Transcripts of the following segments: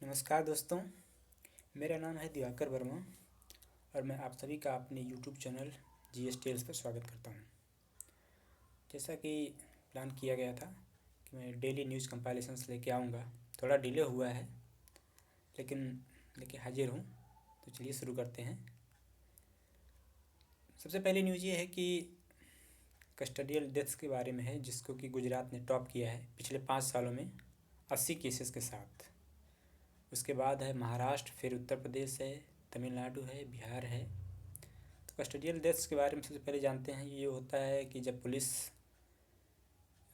नमस्कार दोस्तों, मेरा नाम है दिवाकर वर्मा और मैं आप सभी का अपने यूट्यूब चैनल जीएस टेल्स पर स्वागत करता हूं। जैसा कि प्लान किया गया था कि मैं डेली न्यूज़ कंपाइलेशंस लेके आऊँगा। थोड़ा डिले हुआ है लेकिन लेके हाजिर हूँ। तो चलिए शुरू करते हैं। सबसे पहली न्यूज़ ये है कि कस्टडियल डेथ्स के बारे में है, जिसको कि गुजरात ने टॉप किया है पिछले 5 सालों में 80 केसेस के साथ। उसके बाद है महाराष्ट्र, फिर उत्तर प्रदेश है, तमिलनाडु है, बिहार है। तो कस्टडियल डेथ्स के बारे में सबसे पहले जानते हैं। ये होता है कि जब पुलिस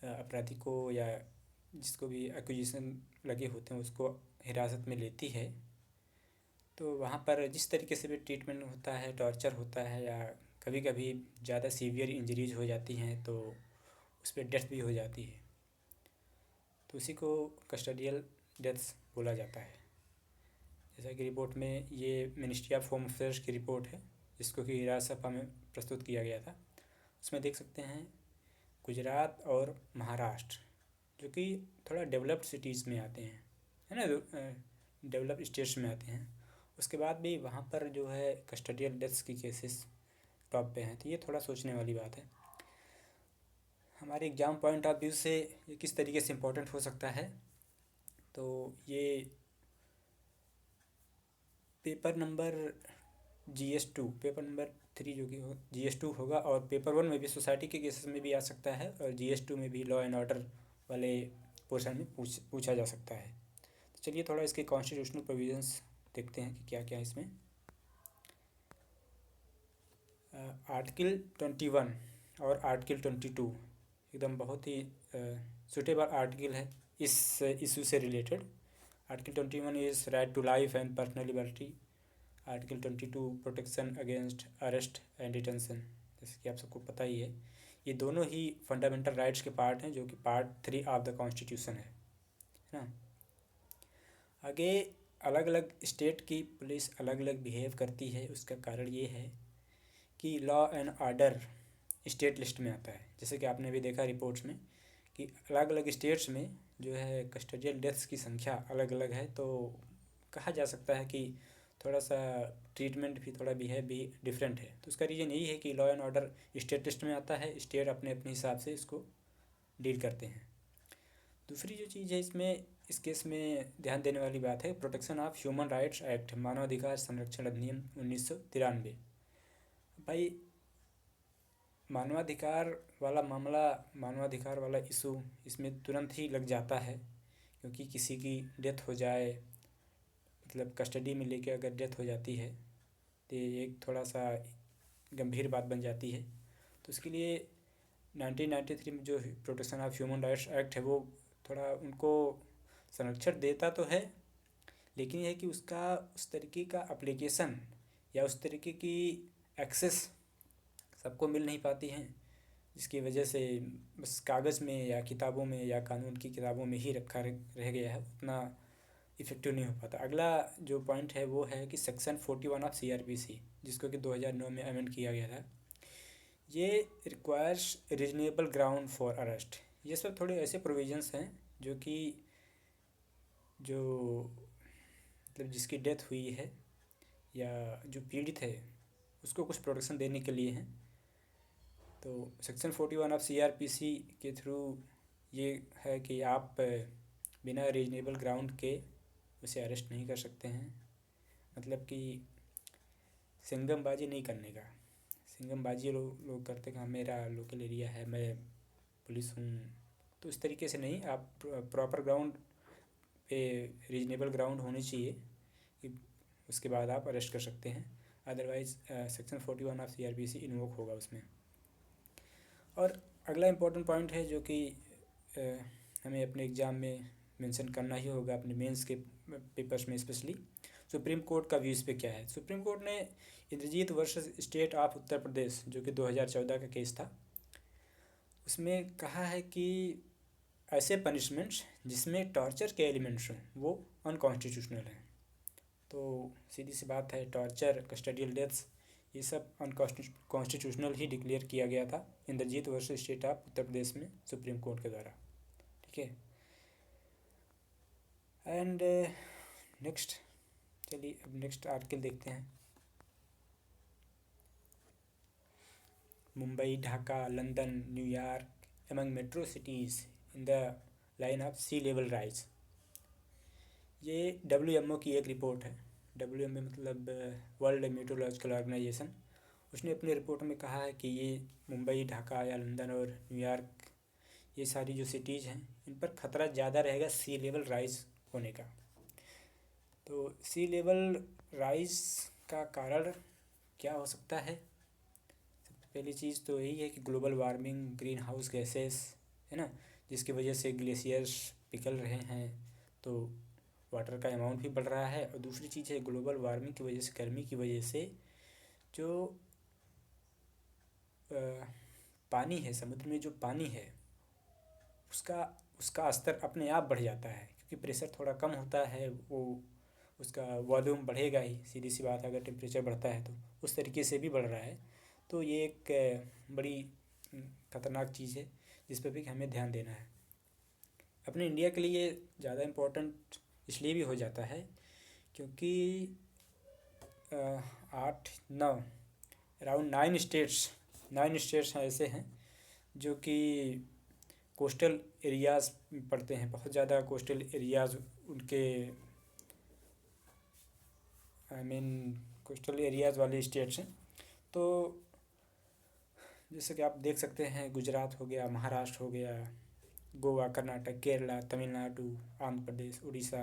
अपराधी को या जिसको भी एक्विजिशन लगे होते हैं उसको हिरासत में लेती है, तो वहाँ पर जिस तरीके से भी ट्रीटमेंट होता है, टॉर्चर होता है या कभी कभी ज़्यादा सीवियर इंजरीज हो जाती हैं तो उस पर डेथ भी हो जाती है, तो उसी को कस्टडियल डेथ्स बोला जाता है। जैसा कि रिपोर्ट में ये मिनिस्ट्री ऑफ होम अफेयर्स की रिपोर्ट है, जिसको कि राज्यसभा में प्रस्तुत किया गया था। उसमें देख सकते हैं गुजरात और महाराष्ट्र, जो कि थोड़ा डेवलप्ड सिटीज़ में आते हैं, है ना, डेवलप्ड स्टेट्स में आते हैं। उसके बाद भी वहाँ पर जो है कस्टडियल डेथ्स की केसेस टॉप पे हैं, तो ये थोड़ा सोचने वाली बात है। हमारे एग्ज़ाम पॉइंट ऑफ व्यू से ये किस तरीके से इम्पोर्टेंट हो सकता है, तो ये paper number GS2, paper number 3 जो कि GS2 होगा, और पेपर 1 में भी सोसाइटी के केसेस में भी आ सकता है, और GS2 में भी लॉ एंड ऑर्डर वाले पोर्शन में पूछा जा सकता है। तो चलिए थोड़ा इसके कॉन्स्टिट्यूशनल प्रोविजंस देखते हैं कि क्या क्या है इसमें। आर्टिकल 21 और आर्टिकल 22 एकदम बहुत ही सुटेबल आर्टिकल है इस इशू से related. Article 21 is right to life and personal liberty. Article 22 protection against arrest and detention, जैसे कि आप सबको पता ही है। ये दोनों ही फंडामेंटल राइट्स के पार्ट हैं, जो कि पार्ट 3 ऑफ द कॉन्स्टिट्यूशन है ना। आगे अलग अलग स्टेट की पुलिस अलग अलग बिहेव करती है। उसका कारण ये है कि law and order state list में आता है। जैसे कि आपने भी देखा रिपोर्ट्स में कि अलग अलग स्टेट्स में जो है कस्टडियल डेथ्स की संख्या अलग अलग है, तो कहा जा सकता है कि थोड़ा सा ट्रीटमेंट भी, थोड़ा बिहेव भी डिफरेंट है। तो उसका रीज़न यही है कि law and order state list में आता है, स्टेट अपने अपने हिसाब से इसको डील करते हैं। दूसरी जो चीज़ है इसमें, इस केस में ध्यान देने वाली बात है protection of human rights act, मानवाधिकार संरक्षण अधिनियम 1993। भाई मानवाधिकार वाला मामला, मानवाधिकार वाला इशू इसमें तुरंत ही लग जाता है, क्योंकि किसी की डेथ हो जाए, मतलब कस्टडी में लेके अगर डेथ हो जाती है तो ये एक थोड़ा सा गंभीर बात बन जाती है। तो उसके लिए 1993 में जो protection of human rights act है वो थोड़ा उनको संरक्षण देता तो है, लेकिन यह है कि उसका उस तरीके का एप्लीकेशन या उस तरीके की एक्सेस सबको मिल नहीं पाती हैं, जिसकी वजह से बस कागज़ में या किताबों में या कानून की किताबों में ही रखा रह गया है, उतना इफ़ेक्टिव नहीं हो पाता। अगला जो पॉइंट है वो है कि सेक्शन 41 ऑफ CRPC, जिसको कि 2009 में अमेंड किया गया था, ये requires reasonable ground for arrest. ये सब थोड़े ऐसे प्रोविजंस हैं जो कि जो मतलब जिसकी डेथ हुई है या जो पीड़ित है उसको कुछ प्रोटेक्शन देने के लिए हैं। तो सेक्शन 41 ऑफ CRPC के थ्रू ये है कि आप बिना रीजनेबल ग्राउंड के उसे अरेस्ट नहीं कर सकते हैं। मतलब कि सिंगमबाजी नहीं करने का। सिंगमबाजी लोग करते कि हाँ मेरा लोकल एरिया है, मैं पुलिस हूँ, तो इस तरीके से नहीं। आप प्रॉपर ग्राउंड पे, रीजनेबल ग्राउंड होनी चाहिए कि उसके बाद आप अरेस्ट कर सकते हैं, otherwise section 41 of CRPC invoke होगा उसमें। और अगला इम्पोर्टेंट पॉइंट है जो कि हमें अपने एग्ज़ाम में मेंशन करना ही होगा, अपने मेंस के पेपर्स में स्पेशली। सुप्रीम कोर्ट का व्यू इस पे क्या है। सुप्रीम कोर्ट ने Indrajit versus state of Uttar Pradesh, जो कि 2014 का केस था, उसमें कहा है कि ऐसे पनिशमेंट्स जिसमें टॉर्चर के एलिमेंट्स हों वो अनकॉन्स्टिट्यूशनल हैं। तो सीधी सी बात है, टॉर्चर, कस्टडियल डेथ्स, ये सब अनकॉन्स्टिट्यूशनल ही डिक्लेयर किया गया था Indrajit versus state of Uttar Pradesh में सुप्रीम कोर्ट के द्वारा। ठीक है। एंड नेक्स्ट, चलिए अब नेक्स्ट आर्टिकल देखते हैं। Mumbai, Dhaka, London, New York among metro cities in the line of sea level rise. ये WMO की एक रिपोर्ट है। WMO मतलब वर्ल्ड मेट्रोलॉजिकल ऑर्गेनाइजेशन। उसने अपने रिपोर्ट में कहा है कि ये मुंबई, ढाका या लंदन और न्यूयॉर्क, ये सारी जो सिटीज़ हैं इन पर ख़तरा ज़्यादा रहेगा सी लेवल राइज होने का। तो सी लेवल राइज का कारण क्या हो सकता है? सबसे पहली चीज़ तो यही है कि global warming, green house gases, है ना, जिसकी वजह से ग्लेशियर्स पिघल रहे हैं, तो वाटर का अमाउंट भी बढ़ रहा है। और दूसरी चीज़ है ग्लोबल वार्मिंग की वजह से, गर्मी की वजह से जो पानी है, समुद्र में जो पानी है उसका उसका स्तर अपने आप बढ़ जाता है, क्योंकि प्रेशर थोड़ा कम होता है, वो उसका वॉल्यूम बढ़ेगा ही, सीधी सी बात है। अगर टेम्परेचर बढ़ता है तो उस तरीके से भी बढ़ रहा है। तो ये एक बड़ी ख़तरनाक चीज़ है जिस पर भी हमें ध्यान देना है। अपने इंडिया के लिए ज़्यादा इम्पोर्टेंट इसलिए भी हो जाता है क्योंकि 8 9 अराउंड 9 स्टेट्स ऐसे हैं जो कि कोस्टल एरियाज़ पड़ते हैं। बहुत ज़्यादा कोस्टल एरियाज़ उनके, आई मीन कोस्टल एरियाज़ वाले स्टेट्स हैं। तो जैसे कि आप देख सकते हैं, गुजरात हो गया, महाराष्ट्र हो गया, गोवा, कर्नाटक, केरला, तमिलनाडु, आंध्र प्रदेश, उड़ीसा,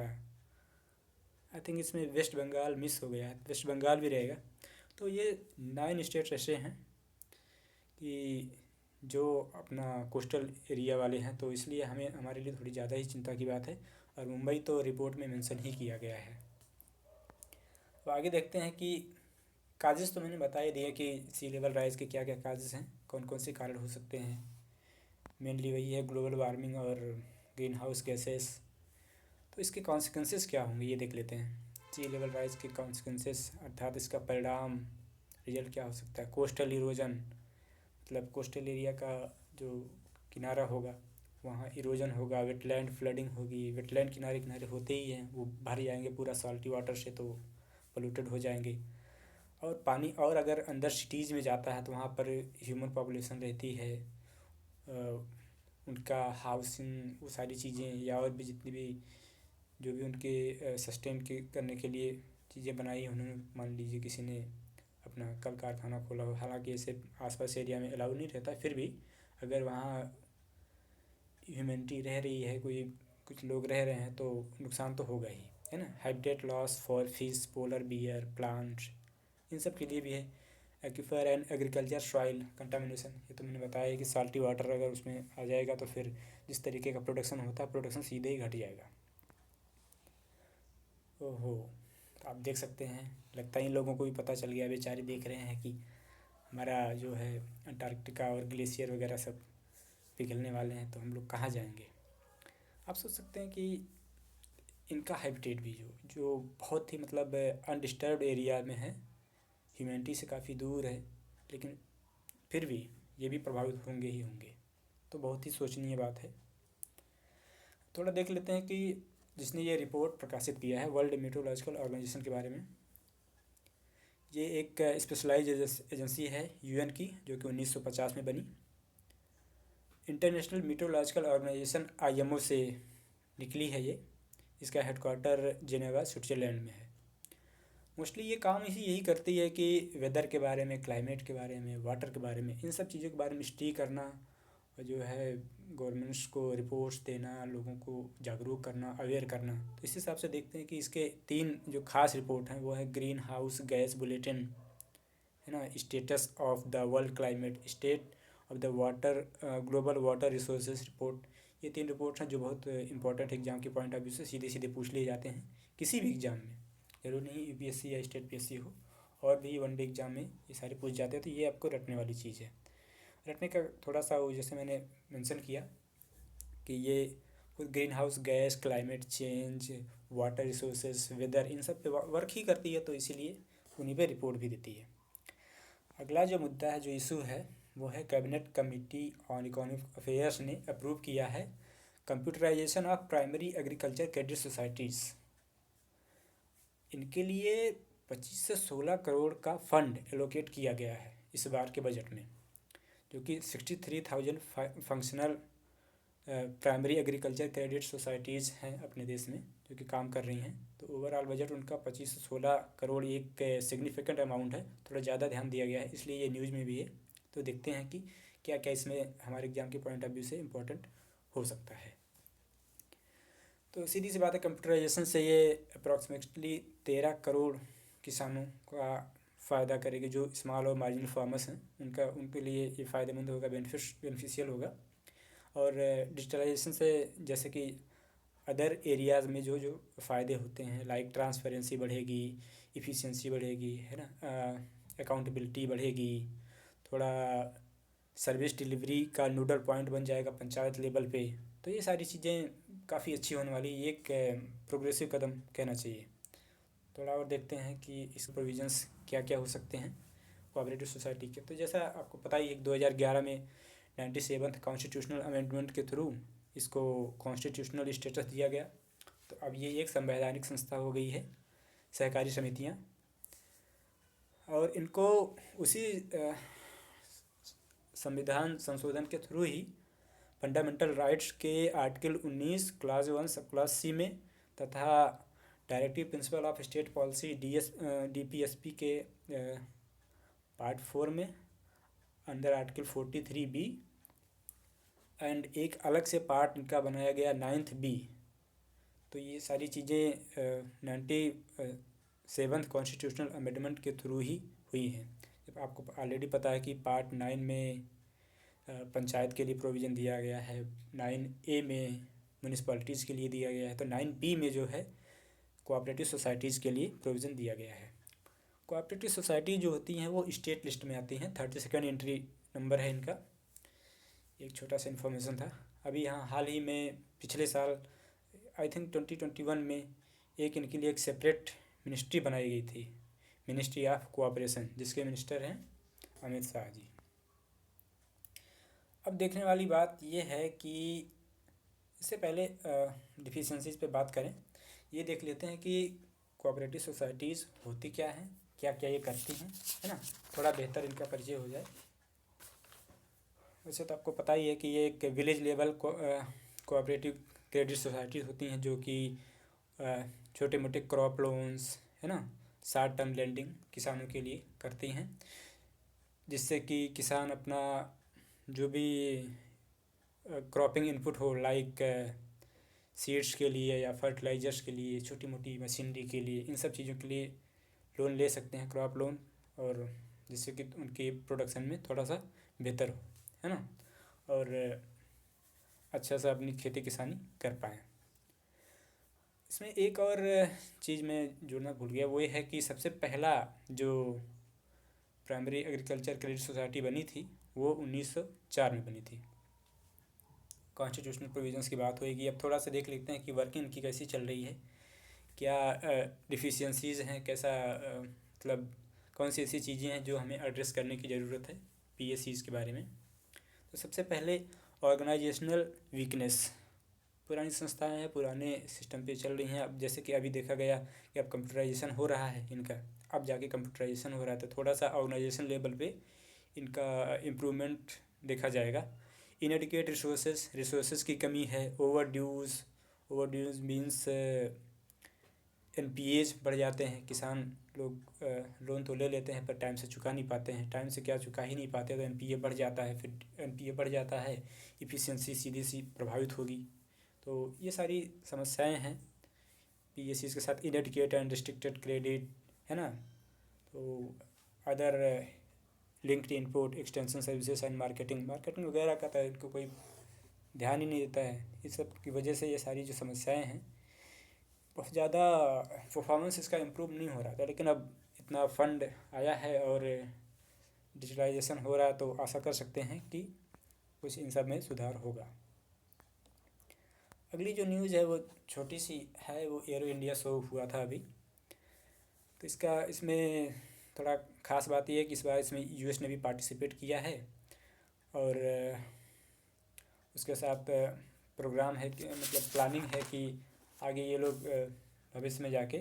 आई थिंक इसमें वेस्ट बंगाल मिस हो गया है, वेस्ट बंगाल भी रहेगा। तो ये 9 स्टेट्स ऐसे हैं कि जो अपना कोस्टल एरिया वाले हैं, तो इसलिए हमें, हमारे लिए थोड़ी ज़्यादा ही चिंता की बात है। और मुंबई तो रिपोर्ट में मेंशन ही किया गया है। तो आगे देखते हैं कि काजेज़ तो मैंने बता ही दिए कि सी लेवल राइज के क्या क्या काजेज़ हैं, कौन कौन से कारण हो सकते हैं। मेनली वही है ग्लोबल वार्मिंग और ग्रीन हाउस गैसेस। तो इसके कॉन्सिक्वेंसेस क्या होंगे ये देख लेते हैं। सी लेवल राइज के कॉन्सिक्वेंसेस अर्थात इसका परिणाम, रिजल्ट क्या हो सकता है। कोस्टल इरोजन, मतलब कोस्टल एरिया का जो किनारा होगा वहाँ इरोजन होगा। वेटलैंड फ्लडिंग होगी, वेटलैंड किनारे किनारे होते ही हैं, वो भर जाएंगे पूरा साल्टी वाटर से, तो पोल्यूटेड हो जाएंगे। और पानी, और अगर अंदर सिटीज़ में जाता है तो वहाँ पर ह्यूमन पॉपुलेशन रहती है, उनका हाउसिंग, वो सारी चीज़ें, या और भी जितनी भी जो भी उनके सस्टेन के करने के लिए चीज़ें बनाई उन्होंने, मान लीजिए किसी ने अपना कल कारखाना खोला हो, हालांकि ऐसे आसपास एरिया में अलाउ नहीं रहता, फिर भी अगर वहाँ ह्यूमैनिटी रह रही है, कोई कुछ लोग रह रहे हैं, तो नुकसान तो होगा ही, है ना। Habitat loss for fish, polar bear, plants, इन सब के लिए भी है। Aquifer and agriculture soil contamination, ये तो मैंने बताया है कि साल्टी वाटर अगर उसमें आ जाएगा तो फिर जिस तरीके का प्रोडक्शन होता है, प्रोडक्शन सीधे ही घट जाएगा। ओहो, तो आप देख सकते हैं, लगता है इन लोगों को भी पता चल गया, बेचारे देख रहे हैं कि हमारा जो है अंटार्कटिका और ग्लेशियर वगैरह सब पिघलने वाले हैं, तो हम लोग कहाँ जाएंगे। आप सोच सकते हैं कि इनका हैबिटेट भी जो बहुत ही मतलब अनडिस्टर्ब्ड एरिया में है, ह्यूमैनिटी से काफ़ी दूर है, लेकिन फिर भी ये भी प्रभावित होंगे ही होंगे। तो बहुत ही सोचनीय बात है। थोड़ा देख लेते हैं कि जिसने ये रिपोर्ट प्रकाशित किया है वर्ल्ड मेट्रोलॉजिकल ऑर्गेनाइजेशन के बारे में, ये एक स्पेशलाइज एजेंसी है UN की, जो कि 1950 में बनी। इंटरनेशनल मेट्रोलॉजिकल ऑर्गेनाइजेशन IMO से निकली है ये। इसका हेडक्वार्टर जेनेवा, स्विट्ज़रलैंड में है। मोस्टली ये काम इसी यही करती है कि वेदर के बारे में, क्लाइमेट के बारे में, वाटर के बारे में, इन सब चीज़ों के बारे में स्टडी करना, और जो है गवर्नमेंट्स को रिपोर्ट्स देना, लोगों को जागरूक करना, अवेयर करना। तो इस हिसाब से देखते हैं कि इसके 3 जो खास रिपोर्ट हैं वो है ग्रीन हाउस गैस बुलेटिन, है ना, status of the world climate, state of the water, global water resources report. ये 3 रिपोर्ट्स हैं जो बहुत इंपॉर्टेंट एग्जाम के पॉइंट ऑफ व्यू से सीधे सीधे पूछ लिए जाते हैं किसी भी एग्ज़ाम में। जरूर नहीं UPSC या स्टेट PSC हो, और भी वनडे एग्ज़ाम में ये सारे पूछ जाते हैं। तो ये आपको रटने वाली चीज़ है। रटने का थोड़ा सा वो, जैसे मैंने मेंशन किया कि ये green house gas, climate change, water resources, weather, इन सब पे वर्क ही करती है, तो इसीलिए उन्हीं पे रिपोर्ट भी देती है। अगला जो मुद्दा है, जो इशू है, वो है cabinet committee on economic affairs ने अप्रूव किया है computerisation of primary agriculture credit societies. इनके लिए 25 से 16 करोड़ का फंड एलोकेट किया गया है इस बार के बजट में, जो कि 63,000 functional primary agriculture credit societies हैं अपने देश में जो कि काम कर रही हैं। तो ओवरऑल बजट उनका 25 से 16 करोड़ एक सिग्निफिकेंट अमाउंट है, थोड़ा ज़्यादा ध्यान दिया गया है, इसलिए ये न्यूज़ में भी है। तो देखते हैं कि क्या क्या इसमें हमारे एग्ज़ाम के पॉइंट ऑफ व्यू से इम्पोर्टेंट हो सकता है। तो सीधी सी बात है, कंप्यूटराइजेशन से ये अप्रॉक्सीमेटली 13 करोड़ किसानों का फ़ायदा करेगी। जो स्मॉल और मार्जिनल फार्मर्स हैं उनके लिए ये फ़ायदेमंद होगा, बेनिफिशियल होगा। और डिजिटलाइजेशन से जैसे कि अदर एरियाज़ में जो जो फ़ायदे होते हैं, लाइक ट्रांसपेरेंसी बढ़ेगी, इफ़िशियंसी बढ़ेगी, है ना, अकाउंटेबिलिटी बढ़ेगी, थोड़ा सर्विस डिलीवरी का नोडल पॉइंट बन जाएगा पंचायत लेवल पे। तो ये सारी चीज़ें काफ़ी अच्छी होने वाली, एक प्रोग्रेसिव कदम कहना चाहिए। थोड़ा और देखते हैं कि इस प्रोविजंस क्या क्या हो सकते हैं कोऑपरेटिव सोसाइटी के। तो जैसा आपको पता ही है, 2011 में 97th कॉन्स्टिट्यूशनल अमेंडमेंट के थ्रू इसको कॉन्स्टिट्यूशनल स्टेटस दिया गया। तो अब ये एक संवैधानिक संस्था हो गई है, सहकारी समितियाँ, और इनको उसी संविधान संशोधन के थ्रू ही फंडामेंटल राइट्स के आर्टिकल 19 क्लास 1 सब क्लास सी में तथा directive principle of state policy DPSP के पार्ट 4 में अंडर आर्टिकल 43B एंड एक अलग से पार्ट इनका बनाया गया 9th B। तो ये सारी चीज़ें 97th कॉन्स्टिट्यूशनल अमेंडमेंट के थ्रू ही हुई हैं। जब आपको ऑलरेडी पता है कि पार्ट 9 में पंचायत के लिए प्रोविज़न दिया गया है, 9A में म्यूनिसपैलिटीज़ के लिए दिया गया है, तो 9B में जो है कोऑपरेटिव सोसाइटीज़ के लिए प्रोविज़न दिया गया है। कोऑपरेटिव सोसाइटी जो होती हैं वो स्टेट लिस्ट में आती हैं, 32nd एंट्री नंबर है इनका। एक छोटा सा इन्फॉर्मेशन था। अभी यहाँ हाल ही में पिछले साल आई थिंक 2021 में एक इनके लिए एक सेपरेट मिनिस्ट्री बनाई गई थी, मिनिस्ट्री ऑफ कोऑपरेशन, जिसके मिनिस्टर हैं अमित शाह जी। अब देखने वाली बात ये है कि इससे पहले डिफिशेंसीज़ पे बात करें, ये देख लेते हैं कि कोऑपरेटिव सोसाइटीज़ होती क्या हैं, क्या क्या ये करती हैं, है ना, थोड़ा बेहतर इनका परिचय हो जाए। वैसे तो आपको पता ही है कि ये एक village level cooperative credit society होती हैं जो कि छोटे मोटे क्रॉप लोन्स, है ना, शॉर्ट टर्म लेंडिंग किसानों के लिए करती हैं, जिससे कि किसान अपना जो भी क्रॉपिंग इनपुट हो, लाइक सीड्स के लिए या फर्टिलाइजर्स के लिए, छोटी मोटी मशीनरी के लिए, इन सब चीज़ों के लिए लोन ले सकते हैं, क्रॉप लोन, और जिससे कि उनके प्रोडक्शन में थोड़ा सा बेहतर हो, है ना, और अच्छा सा अपनी खेती किसानी कर पाएँ। इसमें एक और चीज़ मैं जोड़ना भूल गया, वो ये है कि सबसे पहला जो प्राइमरी एग्रीकल्चर क्रेडिट सोसाइटी बनी थी वो 1904 में बनी थी। कॉन्स्टिट्यूशनल प्रोविजंस की बात होएगी। अब थोड़ा सा देख लेते हैं कि वर्किंग इनकी कैसी चल रही है, क्या डिफिशियंसीज़ हैं, कैसा मतलब कौन सी ऐसी चीज़ें हैं जो हमें एड्रेस करने की ज़रूरत है PSCs के बारे में। तो सबसे पहले ऑर्गेनाइजेशनल वीकनेस। पुरानी संस्थाएं हैं, पुराने सिस्टम पे चल रही हैं। अब जैसे कि अभी देखा गया कि अब कंप्यूटराइजेशन हो रहा है इनका, अब जाके कंप्यूटराइजेशन हो रहा है, तो थोड़ा सा ऑर्गेनाइजेशन लेवल पे इनका इम्प्रूवमेंट देखा जाएगा। इनएडिक्वेट रिसोर्सेज की कमी है, ओवरड्यूज मीन्स NPAs बढ़ जाते हैं। किसान लोग लोन तो ले लेते हैं पर टाइम से चुका नहीं पाते हैं, टाइम से क्या चुका ही नहीं पाते तो NPA बढ़ जाता है, फिर NPA बढ़ जाता है, इफ़िशियंसी सीधी सी प्रभावित होगी। तो ये सारी समस्याएं हैं PSCs के साथ। इनएडिक्वेट एंड रिस्ट्रिक्टेड क्रेडिट, है ना, तो other linked input, extension services and marketing वगैरह का तो इनको कोई ध्यान ही नहीं देता है। इस सब की वजह से ये सारी जो समस्याएं हैं, बहुत ज़्यादा परफॉर्मेंस इसका इम्प्रूव नहीं हो रहा था। लेकिन अब इतना फंड आया है और डिजिटलाइजेशन हो रहा है तो आशा कर सकते हैं कि कुछ इन सब में सुधार होगा। अगली जो न्यूज़ है वो छोटी सी है, वो एरो इंडिया शो हुआ था अभी। तो इसमें थोड़ा ख़ास बात ये है कि इस बार इसमें US ने भी पार्टिसिपेट किया है, और उसके साथ प्रोग्राम है कि मतलब प्लानिंग है कि आगे ये लोग भविष्य में जाके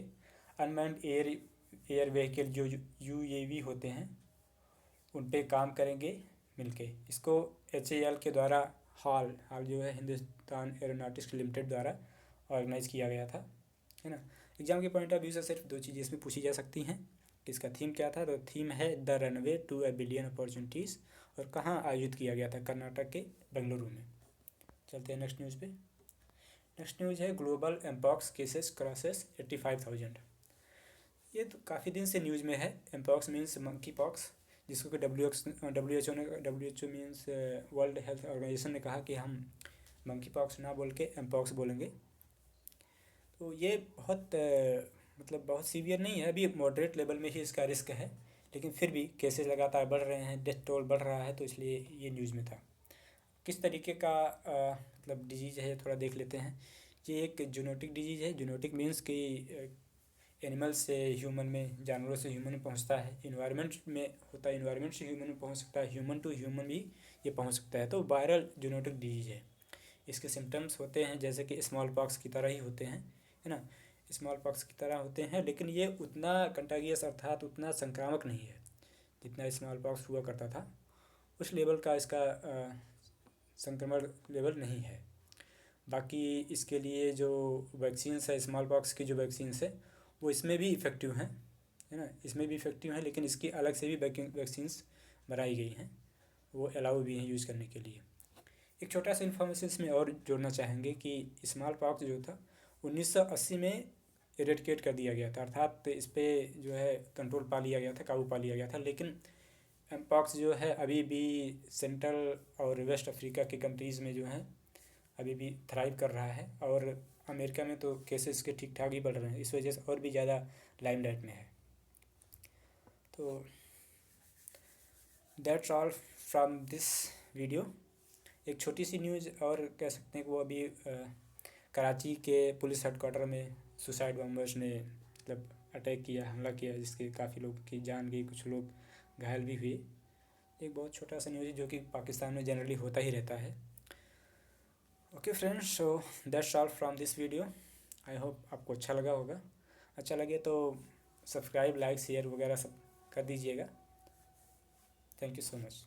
अनमैन्ड एयर व्हीकल जो UAV होते हैं उन पे काम करेंगे मिलके। इसको HAL के द्वारा हाल जो है हिंदुस्तान एरोनॉटिक्स लिमिटेड द्वारा ऑर्गेनाइज़ किया गया था, है ना। एग्ज़ाम के पॉइंट ऑफ व्यू से सिर्फ 2 चीज़ें इसमें पूछी जा सकती हैं। इसका थीम क्या था? तो थीम है the runway to a billion opportunities, और कहाँ आयोजित किया गया था? कर्नाटक के बेंगलुरु में। चलते हैं नेक्स्ट न्यूज़ पे। नेक्स्ट न्यूज़ है ग्लोबल एम्पॉक्स केसेस क्रॉसेस 85,000। ये तो काफ़ी दिन से न्यूज़ में है। एम्पॉक्स मीन्स मंकी पॉक्स, जिसको कि WHO means World Health Organization ने कहा कि हम मंकी पॉक्स ना बोल के एम्पॉक्स बोलेंगे। तो ये बहुत सीवियर नहीं है, अभी मॉडरेट लेवल में ही इसका रिस्क है, लेकिन फिर भी केसेस लगातार बढ़ रहे हैं, डेथ टोल बढ़ रहा है, तो इसलिए ये न्यूज़ में था। किस तरीके का डिजीज़ है थोड़ा देख लेते हैं। ये एक जूनोटिक डिजीज़ है। जूनोटिक मीन्स कि एनिमल से ह्यूमन में, जानवरों से ह्यूमन में पहुंचता है, इन्वायरमेंट में होता है, इन्वायरमेंट से ह्यूमन में पहुंच सकता है, ह्यूमन टू ह्यूमन भी ये पहुंच सकता है। तो वायरल जूनोटिक डिजीज़ है। इसके सिम्टम्स होते हैं जैसे कि स्मॉल पॉक्स की तरह ही होते हैं, है ना, स्मॉल पॉक्स की तरह होते हैं, लेकिन ये उतना कंटागियस अर्थात उतना संक्रामक नहीं है जितना स्मॉल पॉक्स हुआ करता था। उस लेवल का इसका संक्रमण लेवल नहीं है। बाकी इसके लिए जो वैक्सीन्स है, स्मॉल पॉक्स की जो वैक्सीन्स है वो इसमें भी इफ़ेक्टिव हैं, है ना, इसमें भी इफ़ेक्टिव हैं, लेकिन इसकी अलग से भी वैक्सीन्स बनाई गई हैं, वो अलाउ भी हैं यूज़ करने के लिए। एक छोटा सा इन्फॉर्मेशन इसमें और जोड़ना चाहेंगे कि स्मॉल पॉक्स जो था 1980 में इरेडिकेट कर दिया गया था, अर्थात इस पर जो है कंट्रोल पा लिया गया था, काबू पा लिया गया था। लेकिन एम्पॉक्स जो है अभी भी सेंट्रल और वेस्ट अफ्रीका की कंट्रीज़ में जो है अभी भी थ्राइव कर रहा है, और अमेरिका में तो केसेस के ठीक ठाक ही बढ़ रहे हैं, इस वजह से और भी ज़्यादा लाइमलाइट में है। तो that's all from this video. एक छोटी सी न्यूज़ और कह सकते हैं कि वो अभी कराची के पुलिस हेडक्वार्टर में सुसाइड बॉम्बर्स ने अटैक किया, हमला किया, जिसके काफ़ी लोग की जान गई, कुछ लोग घायल भी हुए। एक बहुत छोटा सा न्यूज़ जो कि पाकिस्तान में जनरली होता ही रहता है। Okay friends, so that's all from this video. I hope आपको अच्छा लगा होगा। अच्छा लगे तो सब्सक्राइब, लाइक, शेयर वगैरह सब कर दीजिएगा। Thank you so much.